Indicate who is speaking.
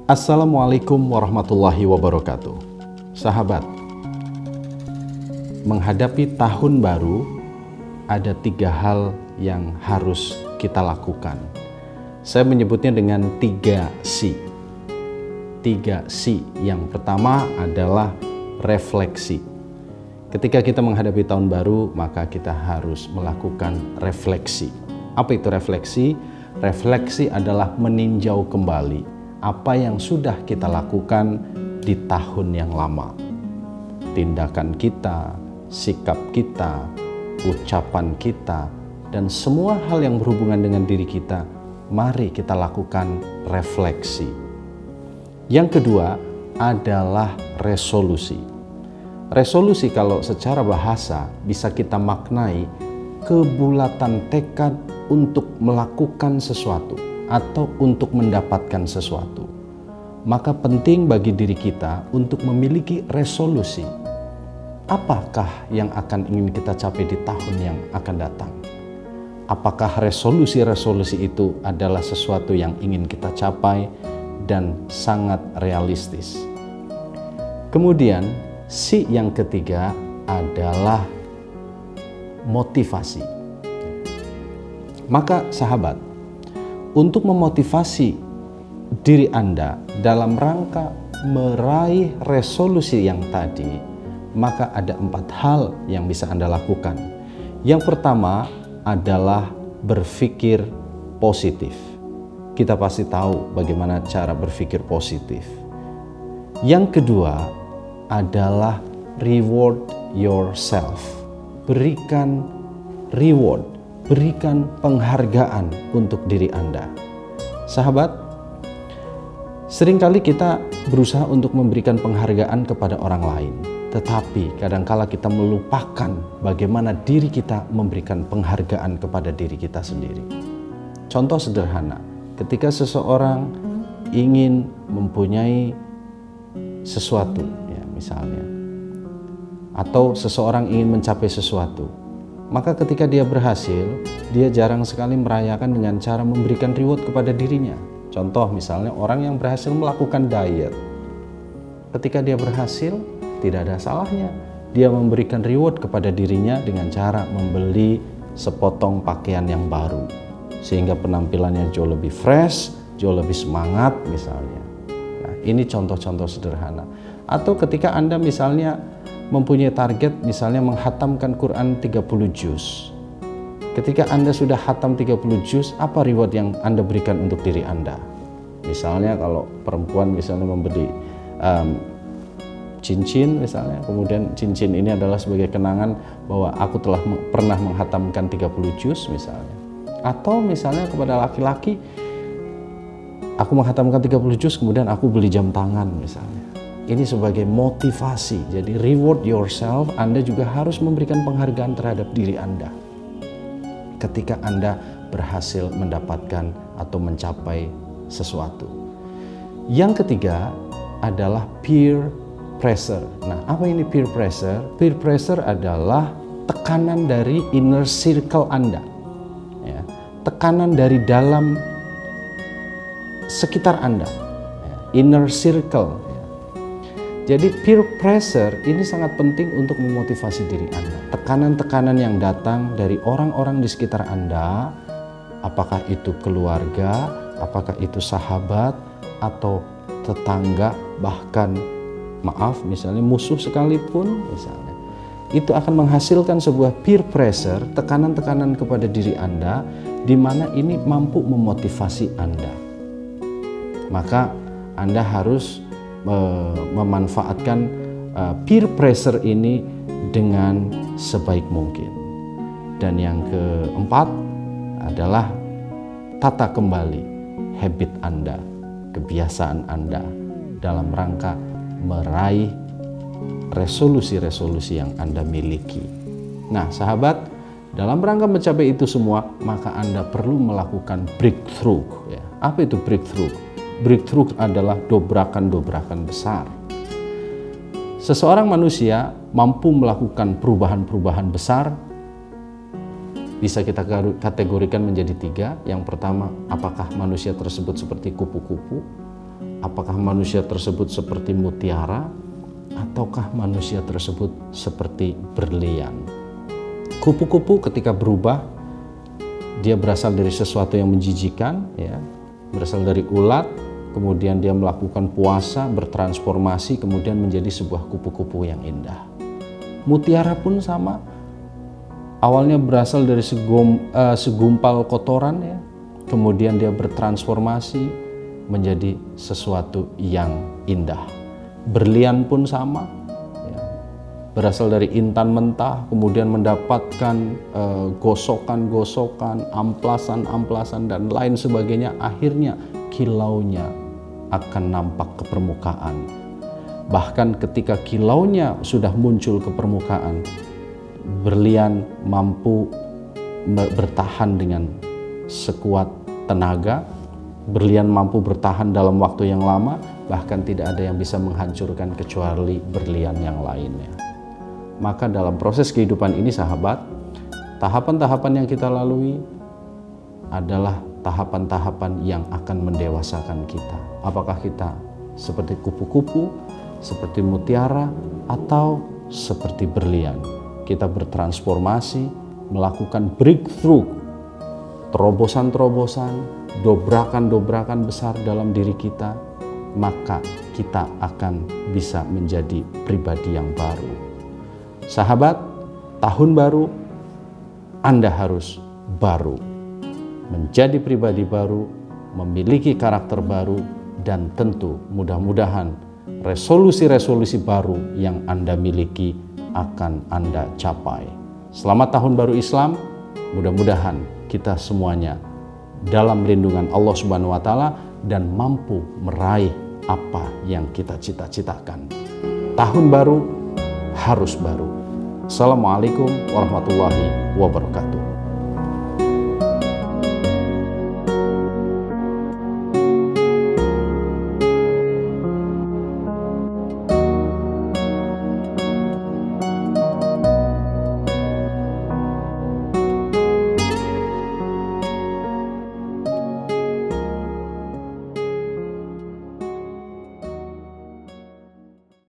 Speaker 1: Assalamualaikum warahmatullahi wabarakatuh. Sahabat, menghadapi tahun baru ada 3 hal yang harus kita lakukan. Saya menyebutnya dengan 3C. 3C. Yang pertama adalah refleksi. Ketika kita menghadapi tahun baru, maka kita harus melakukan refleksi. Apa itu refleksi? Refleksi adalah meninjau kembali apa yang sudah kita lakukan di tahun yang lama. Tindakan kita, sikap kita, ucapan kita, dan semua hal yang berhubungan dengan diri kita, mari kita lakukan refleksi. Yang kedua adalah resolusi. Resolusi kalau secara bahasa bisa kita maknai kebulatan tekad untuk melakukan sesuatu atau untuk mendapatkan sesuatu. Maka penting bagi diri kita untuk memiliki resolusi. Apakah yang akan ingin kita capai di tahun yang akan datang? Apakah resolusi-resolusi itu adalah sesuatu yang ingin kita capai dan sangat realistis? Kemudian C yang ketiga adalah motivasi. Maka sahabat, untuk memotivasi diri Anda dalam rangka meraih resolusi yang tadi, maka ada 4 hal yang bisa Anda lakukan. Yang pertama adalah berpikir positif. Kita pasti tahu bagaimana cara berpikir positif. Yang kedua adalah reward yourself. Berikan reward, berikan penghargaan untuk diri Anda. Sahabat, seringkali kita berusaha untuk memberikan penghargaan kepada orang lain, tetapi kadangkala kita melupakan bagaimana diri kita memberikan penghargaan kepada diri kita sendiri. Contoh sederhana, ketika seseorang ingin mempunyai sesuatu, ya misalnya, atau seseorang ingin mencapai sesuatu, maka ketika dia berhasil, dia jarang sekali merayakan dengan cara memberikan reward kepada dirinya. Contoh misalnya orang yang berhasil melakukan diet. Ketika dia berhasil, tidak ada salahnya dia memberikan reward kepada dirinya dengan cara membeli sepotong pakaian yang baru, sehingga penampilannya jauh lebih fresh, jauh lebih semangat misalnya. Nah, ini contoh-contoh sederhana. Atau ketika Anda misalnya mempunyai target misalnya menghatamkan Quran 30 juz. Ketika Anda sudah hatam 30 juz, apa reward yang Anda berikan untuk diri Anda? Misalnya kalau perempuan misalnya membeli cincin misalnya, kemudian cincin ini adalah sebagai kenangan bahwa aku telah pernah menghatamkan 30 juz misalnya. Atau misalnya kepada laki-laki, aku menghatamkan 30 juz kemudian aku beli jam tangan misalnya. Ini sebagai motivasi. Jadi reward yourself, Anda juga harus memberikan penghargaan terhadap diri Anda ketika Anda berhasil mendapatkan atau mencapai sesuatu. Yang ketiga adalah peer pressure. Nah, apa ini peer pressure? Peer pressure adalah tekanan dari inner circle Anda, ya, tekanan dari dalam sekitar Anda, ya, inner circle. Jadi peer pressure ini sangat penting untuk memotivasi diri Anda. Tekanan-tekanan yang datang dari orang-orang di sekitar Anda, apakah itu keluarga, apakah itu sahabat, atau tetangga, bahkan maaf misalnya musuh sekalipun misalnya. Itu akan menghasilkan sebuah peer pressure, tekanan-tekanan kepada diri Anda, di mana ini mampu memotivasi Anda. Maka Anda harus memanfaatkan peer pressure ini dengan sebaik mungkin. Dan yang keempat adalah tata kembali habit Anda, kebiasaan Anda dalam rangka meraih resolusi-resolusi yang Anda miliki. Nah, sahabat, dalam rangka mencapai itu semua, maka Anda perlu melakukan breakthrough. Ya. Apa itu breakthrough? Breakthrough adalah dobrakan-dobrakan besar. Seseorang manusia mampu melakukan perubahan-perubahan besar, bisa kita kategorikan menjadi 3. Yang pertama, apakah manusia tersebut seperti kupu-kupu, Apakah manusia tersebut seperti mutiara ataukah manusia tersebut seperti berlian? Kupu-kupu ketika berubah, dia berasal dari sesuatu yang menjijikan, ya, berasal dari ulat, kemudian dia melakukan puasa, bertransformasi, kemudian menjadi sebuah kupu-kupu yang indah. Mutiara pun sama, awalnya berasal dari segumpal kotoran, ya, kemudian dia bertransformasi menjadi sesuatu yang indah. Berlian pun sama, ya, berasal dari intan mentah, kemudian mendapatkan gosokan-gosokan, amplasan-amplasan dan lain sebagainya. Akhirnya kilaunya akan nampak ke permukaan. Bahkan ketika kilaunya sudah muncul ke permukaan, berlian mampu bertahan dengan sekuat tenaga. Berlian mampu bertahan dalam waktu yang lama, bahkan tidak ada yang bisa menghancurkan kecuali berlian yang lainnya. Maka dalam proses kehidupan ini sahabat, tahapan-tahapan yang kita lalui adalah tahapan-tahapan yang akan mendewasakan kita. Apakah kita seperti kupu-kupu, seperti mutiara, atau seperti berlian? Kita bertransformasi, melakukan breakthrough, terobosan-terobosan, dobrakan-dobrakan besar dalam diri kita, maka kita akan bisa menjadi pribadi yang baru. Sahabat, tahun baru, Anda harus baru, menjadi pribadi baru, memiliki karakter baru, dan tentu mudah-mudahan resolusi-resolusi baru yang Anda miliki akan Anda capai. Selamat Tahun Baru Islam, mudah-mudahan kita semuanya dalam lindungan Allah Subhanahu wa Ta'ala dan mampu meraih apa yang kita cita-citakan. Tahun baru harus baru. Assalamualaikum warahmatullahi wabarakatuh.